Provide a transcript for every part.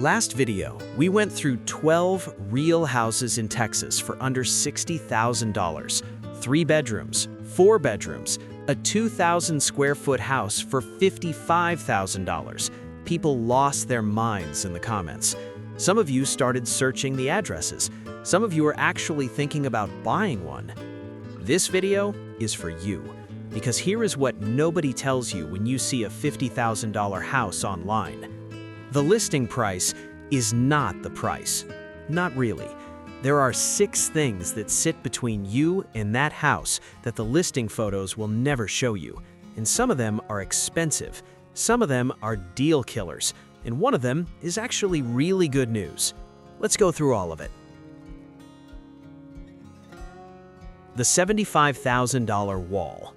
Last video, we went through 12 real houses in Texas for under $60,000. 3 bedrooms, 4 bedrooms, a 2,000 square foot house for $55,000. People lost their minds in the comments. Some of you started searching the addresses. Some of you are actually thinking about buying one. This video is for you, because here is what nobody tells you when you see a $50,000 house online. The listing price is not the price. Not really. There are 6 things that sit between you and that house that the listing photos will never show you. And some of them are expensive. Some of them are deal killers. And one of them is actually really good news. Let's go through all of it. The $75,000 wall.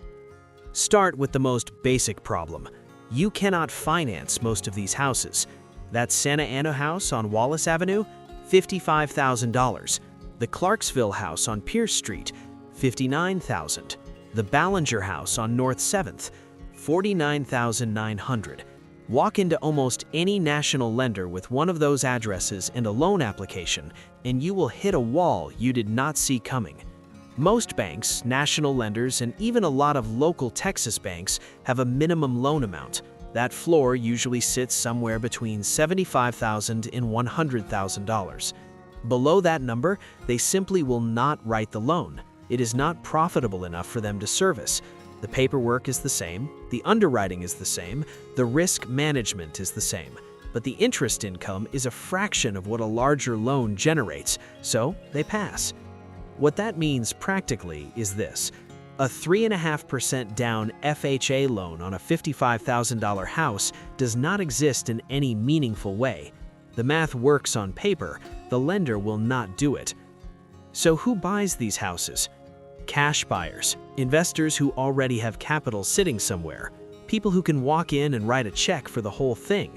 Start with the most basic problem. You cannot finance most of these houses. That Santa Ana house on Wallace Avenue, $55,000. The Clarksville house on Pierce Street, $59,000. The Ballinger house on North 7th, $49,900. Walk into almost any national lender with one of those addresses and a loan application, and you will hit a wall you did not see coming. Most banks, national lenders, and even a lot of local Texas banks have a minimum loan amount. That floor usually sits somewhere between $75,000 and $100,000. Below that number, they simply will not write the loan. It is not profitable enough for them to service. The paperwork is the same, the underwriting is the same, the risk management is the same, but the interest income is a fraction of what a larger loan generates, so they pass. What that means practically is this. A 3.5% down FHA loan on a $55,000 house does not exist in any meaningful way. The math works on paper, the lender will not do it. So who buys these houses? Cash buyers, investors who already have capital sitting somewhere, people who can walk in and write a check for the whole thing.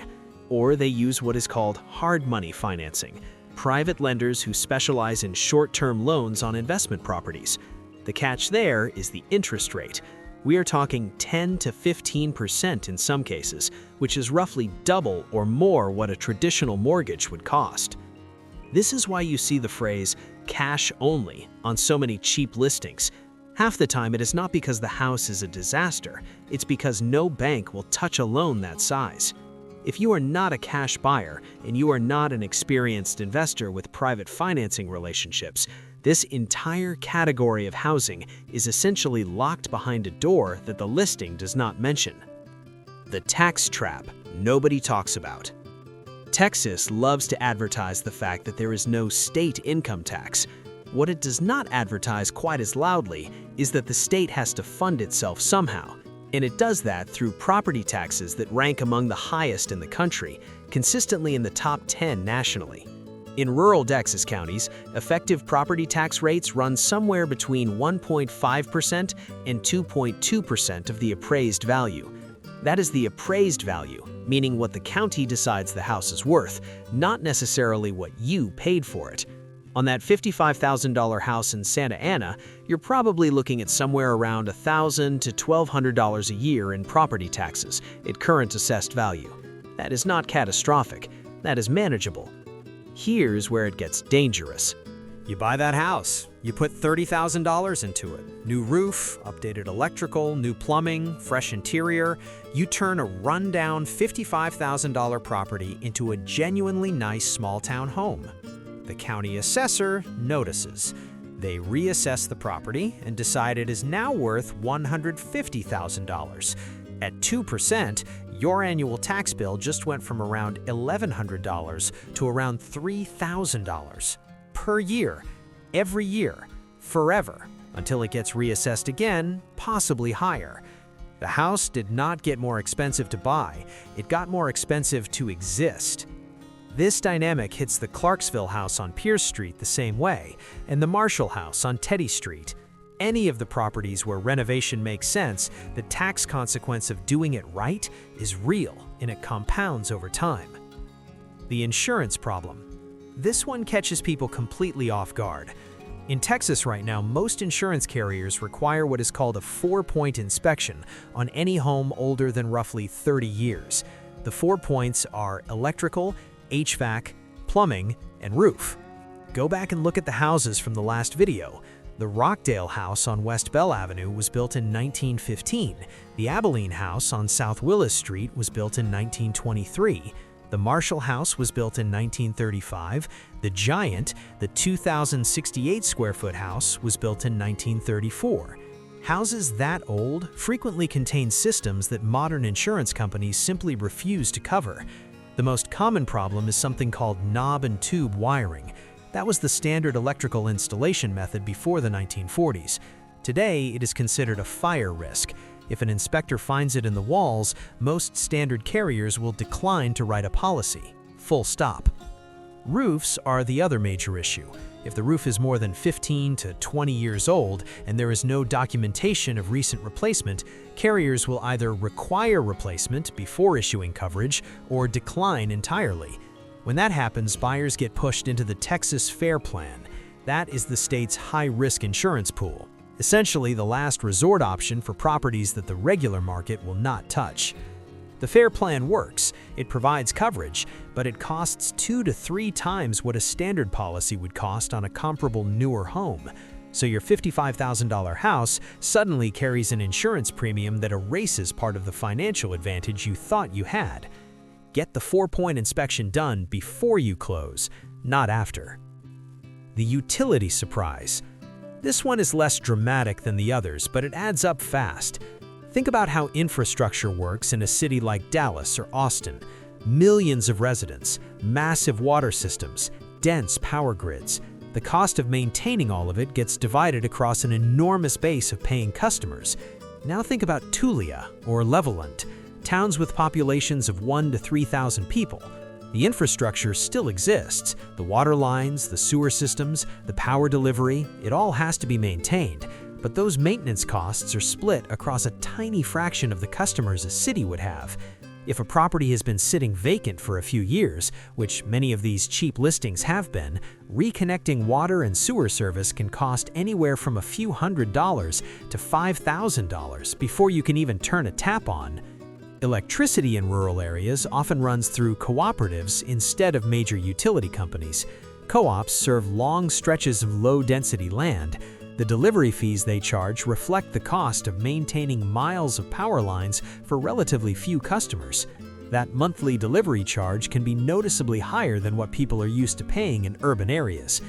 Or they use what is called hard money financing, private lenders who specialize in short-term loans on investment properties. The catch there is the interest rate. We are talking 10 to 15% in some cases, which is roughly double or more what a traditional mortgage would cost. This is why you see the phrase cash only on so many cheap listings. Half the time it is not because the house is a disaster, it's because no bank will touch a loan that size. If you are not a cash buyer and you are not an experienced investor with private financing relationships, this entire category of housing is essentially locked behind a door that the listing does not mention. The tax trap nobody talks about. Texas loves to advertise the fact that there is no state income tax. What it does not advertise quite as loudly is that the state has to fund itself somehow, and it does that through property taxes that rank among the highest in the country, consistently in the top 10 nationally. In rural Texas counties, effective property tax rates run somewhere between 1.5% and 2.2% of the appraised value. That is the appraised value, meaning what the county decides the house is worth, not necessarily what you paid for it. On that $55,000 house in Santa Ana, you're probably looking at somewhere around $1,000 to $1,200 a year in property taxes at current assessed value. That is not catastrophic. That is manageable. Here's where it gets dangerous. You buy that house, you put $30,000 into it. New roof, updated electrical, new plumbing, fresh interior. You turn a rundown $55,000 property into a genuinely nice small-town home. The county assessor notices. They reassess the property and decide it is now worth $150,000. At 2%, your annual tax bill just went from around $1,100 to around $3,000 per year, every year, forever, until it gets reassessed again, possibly higher. The house did not get more expensive to buy, it got more expensive to exist. This dynamic hits the Clarksville house on Pierce Street the same way, and the Marshall house on Teddy Street. Any of the properties where renovation makes sense, the tax consequence of doing it right is real, and it compounds over time. The insurance problem. This one catches people completely off guard. In Texas right now, most insurance carriers require what is called a 4-point inspection on any home older than roughly 30 years. The 4 points are electrical, HVAC, plumbing, and roof. Go back and look at the houses from the last video. The Rockdale house on West Bell Avenue was built in 1915. The Abilene house on South Willis Street was built in 1923. The Marshall house was built in 1935. The Giant, the 2,068 square foot house, was built in 1934. Houses that old frequently contain systems that modern insurance companies simply refuse to cover. The most common problem is something called knob and tube wiring. That was the standard electrical installation method before the 1940s. Today, it is considered a fire risk. If an inspector finds it in the walls, most standard carriers will decline to write a policy. Full stop. Roofs are the other major issue. If the roof is more than 15 to 20 years old and there is no documentation of recent replacement, carriers will either require replacement before issuing coverage or decline entirely. When that happens, buyers get pushed into the Texas Fair Plan. That is the state's high-risk insurance pool, essentially the last resort option for properties that the regular market will not touch. The Fair Plan works. It provides coverage, but it costs 2 to 3 times what a standard policy would cost on a comparable newer home. So your $55,000 house suddenly carries an insurance premium that erases part of the financial advantage you thought you had. Get the 4-point inspection done before you close, not after. The utility surprise. This one is less dramatic than the others, but it adds up fast. Think about how infrastructure works in a city like Dallas or Austin. Millions of residents, massive water systems, dense power grids. The cost of maintaining all of it gets divided across an enormous base of paying customers. Now think about Tulia or Levelland, towns with populations of 1,000 to 3,000 people. The infrastructure still exists. The water lines, the sewer systems, the power delivery, it all has to be maintained. But those maintenance costs are split across a tiny fraction of the customers a city would have. If a property has been sitting vacant for a few years, which many of these cheap listings have been, reconnecting water and sewer service can cost anywhere from a few $100s to $5,000 before you can even turn a tap on. Electricity in rural areas often runs through cooperatives instead of major utility companies. Co-ops serve long stretches of low-density land. The delivery fees they charge reflect the cost of maintaining miles of power lines for relatively few customers. That monthly delivery charge can be noticeably higher than what people are used to paying in urban areas.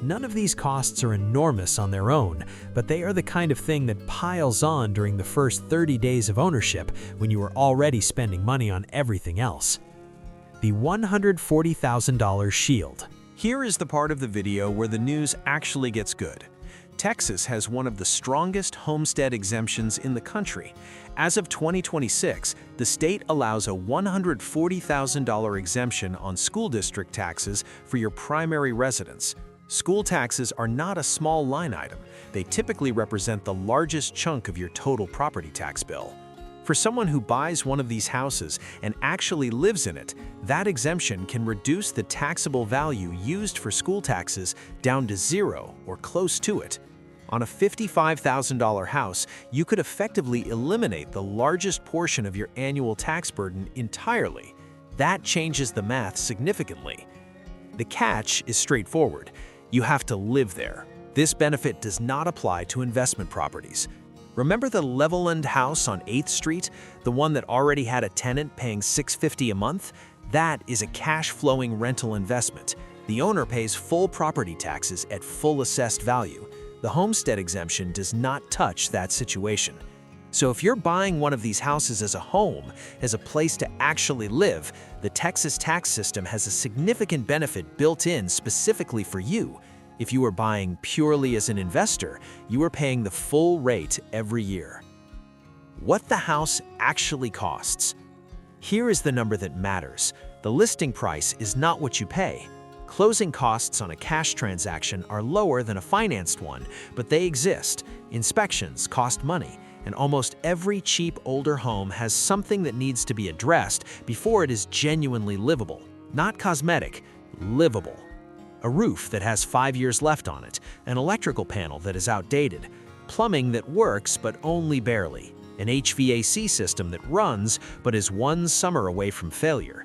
None of these costs are enormous on their own, but they are the kind of thing that piles on during the first 30 days of ownership when you are already spending money on everything else. The $140,000 shield. Here is the part of the video where the news actually gets good. Texas has one of the strongest homestead exemptions in the country. As of 2026, the state allows a $140,000 exemption on school district taxes for your primary residence. School taxes are not a small line item. They typically represent the largest chunk of your total property tax bill. For someone who buys one of these houses and actually lives in it, that exemption can reduce the taxable value used for school taxes down to zero or close to it. On a $55,000 house, you could effectively eliminate the largest portion of your annual tax burden entirely. That changes the math significantly. The catch is straightforward. You have to live there. This benefit does not apply to investment properties. Remember the Levelland house on 8th Street, the one that already had a tenant paying $650 a month? That is a cash-flowing rental investment. The owner pays full property taxes at full assessed value. The homestead exemption does not touch that situation. So if you're buying one of these houses as a home, as a place to actually live, the Texas tax system has a significant benefit built in specifically for you. If you are buying purely as an investor, you are paying the full rate every year. What the house actually costs. Here is the number that matters. The listing price is not what you pay. Closing costs on a cash transaction are lower than a financed one, but they exist. Inspections cost money, and almost every cheap older home has something that needs to be addressed before it is genuinely livable. Not cosmetic, livable. A roof that has 5 years left on it, an electrical panel that is outdated, plumbing that works but only barely, an HVAC system that runs but is one summer away from failure.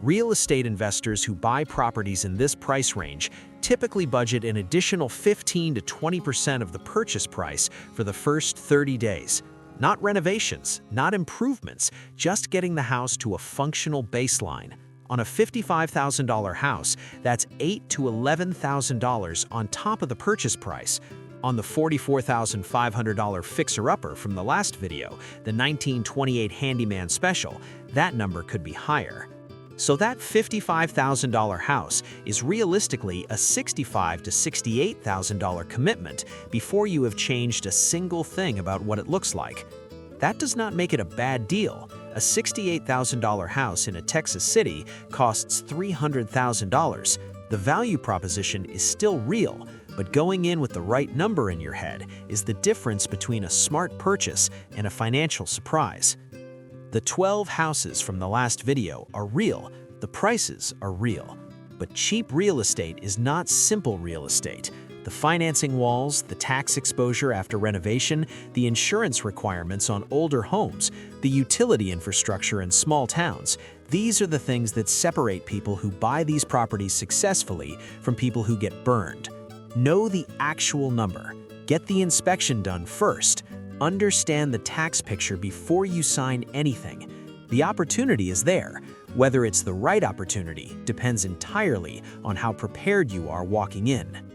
Real estate investors who buy properties in this price range typically budget an additional 15 to 20% of the purchase price for the first 30 days. Not renovations, not improvements, just getting the house to a functional baseline. On a $55,000 house, that's $8,000 to $11,000 on top of the purchase price. On the $44,500 fixer-upper from the last video, the 1928 Handyman Special, that number could be higher. So that $55,000 house is realistically a $65,000 to $68,000 commitment before you have changed a single thing about what it looks like. That does not make it a bad deal. A $68,000 house in a Texas city costs $300,000. The value proposition is still real, but going in with the right number in your head is the difference between a smart purchase and a financial surprise. The 12 houses from the last video are real, the prices are real. But cheap real estate is not simple real estate. The financing walls, the tax exposure after renovation, the insurance requirements on older homes, the utility infrastructure in small towns, these are the things that separate people who buy these properties successfully from people who get burned. Know the actual number. Get the inspection done first. Understand the tax picture before you sign anything. The opportunity is there. Whether it's the right opportunity depends entirely on how prepared you are walking in.